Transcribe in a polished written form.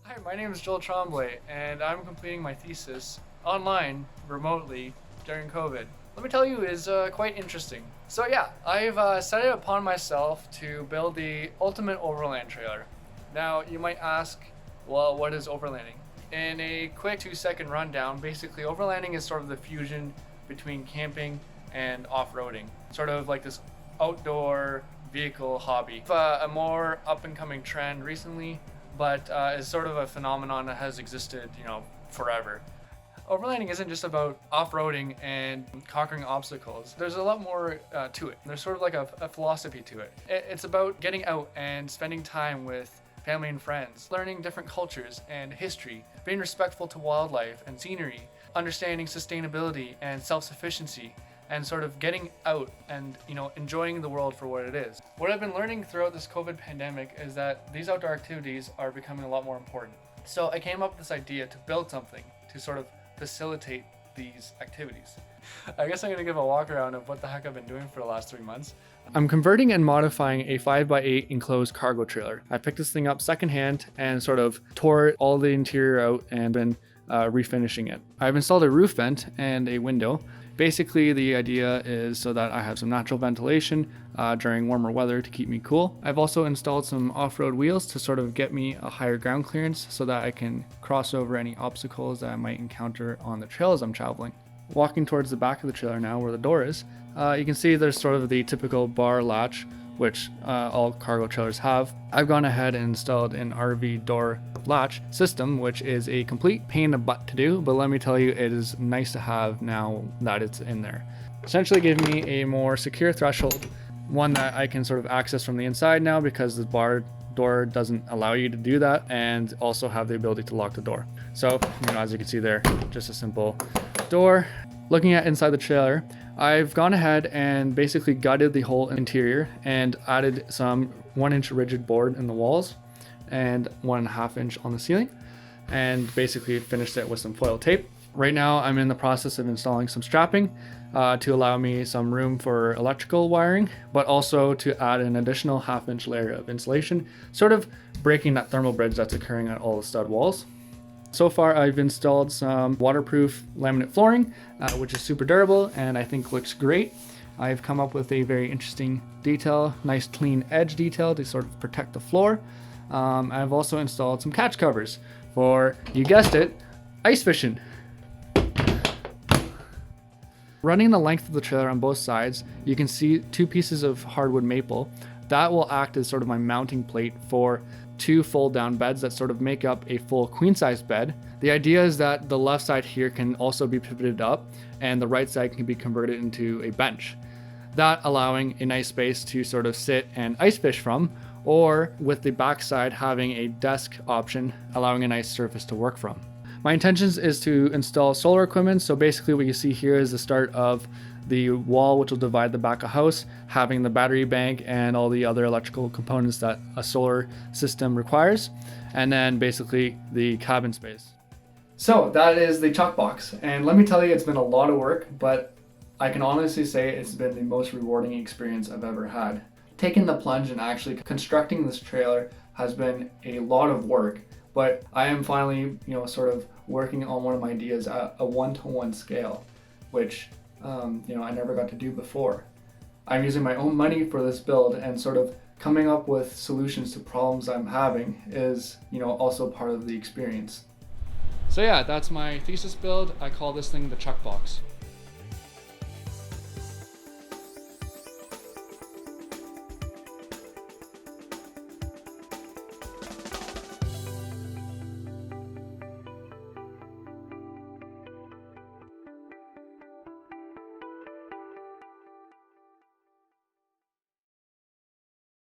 Hi, my name is Joel Tremblay, and I'm completing my thesis online, remotely, during COVID. Let me tell you, is quite interesting. So yeah, I've set it upon myself to build the ultimate overland trailer. Now, you might ask, well, what is overlanding? In a quick 2-second rundown, basically overlanding is sort of the fusion between camping and off-roading. Sort of like this outdoor vehicle hobby. A more up-and-coming trend recently, but is sort of a phenomenon that has existed, forever. Overlanding isn't just about off-roading and conquering obstacles. There's a lot more to it. There's sort of like a philosophy to it. It's about getting out and spending time with family and friends, learning different cultures and history, being respectful to wildlife and scenery, understanding sustainability and self-sufficiency, and sort of getting out and enjoying the world for what it is. What I've been learning throughout this COVID pandemic is that these outdoor activities are becoming a lot more important. So I came up with this idea to build something to sort of facilitate these activities. I guess I'm gonna give a walk around of what the heck I've been doing for the last 3 months. I'm converting and modifying a 5x8 enclosed cargo trailer. I picked this thing up secondhand and sort of tore all the interior out and been refinishing it. I've installed a roof vent and a window. Basically, the idea is so that I have some natural ventilation during warmer weather to keep me cool. I've also installed some off-road wheels to sort of get me a higher ground clearance so that I can cross over any obstacles that I might encounter on the trails I'm traveling. Walking towards the back of the trailer now where the door is, you can see there's sort of the typical bar latch, which all cargo trailers have. I've gone ahead and installed an RV door latch system, which is a complete pain in the butt to do, but let me tell you, it is nice to have now that it's in there. Essentially give me a more secure threshold, one that I can sort of access from the inside now because the bar door doesn't allow you to do that, and also have the ability to lock the door. So, as you can see there, just a simple door. Looking at inside the trailer, I've gone ahead and basically gutted the whole interior and added some 1-inch rigid board in the walls and 1.5 inch on the ceiling, and basically finished it with some foil tape. Right now I'm in the process of installing some strapping to allow me some room for electrical wiring, but also to add an additional 1/2 inch layer of insulation, sort of breaking that thermal bridge that's occurring at all the stud walls. So far, I've installed some waterproof laminate flooring, which is super durable and I think looks great. I've come up with a very interesting detail, nice clean edge detail to sort of protect the floor. I've also installed some catch covers for, you guessed it, ice fishing. Running the length of the trailer on both sides, you can see 2 pieces of hardwood maple. That will act as sort of my mounting plate for 2 fold down beds that sort of make up a full queen size bed. The idea is that the left side here can also be pivoted up and the right side can be converted into a bench. That allowing a nice space to sort of sit and ice fish from, or with the back side having a desk option, allowing a nice surface to work from. My intentions is to install solar equipment. So basically what you see here is the start of the wall, which will divide the back of house, having the battery bank and all the other electrical components that a solar system requires, and then basically the cabin space. So that is the chuck box, and let me tell you, it's been a lot of work, but I can honestly say it's been the most rewarding experience I've ever had. Taking the plunge and actually constructing this trailer has been a lot of work, but I am finally, sort of working on one of my ideas at a 1-to-1 scale, which I never got to do before. I'm using my own money for this build, and sort of coming up with solutions to problems I'm having is, also part of the experience. So yeah, that's my thesis build. I call this thing the chuck box.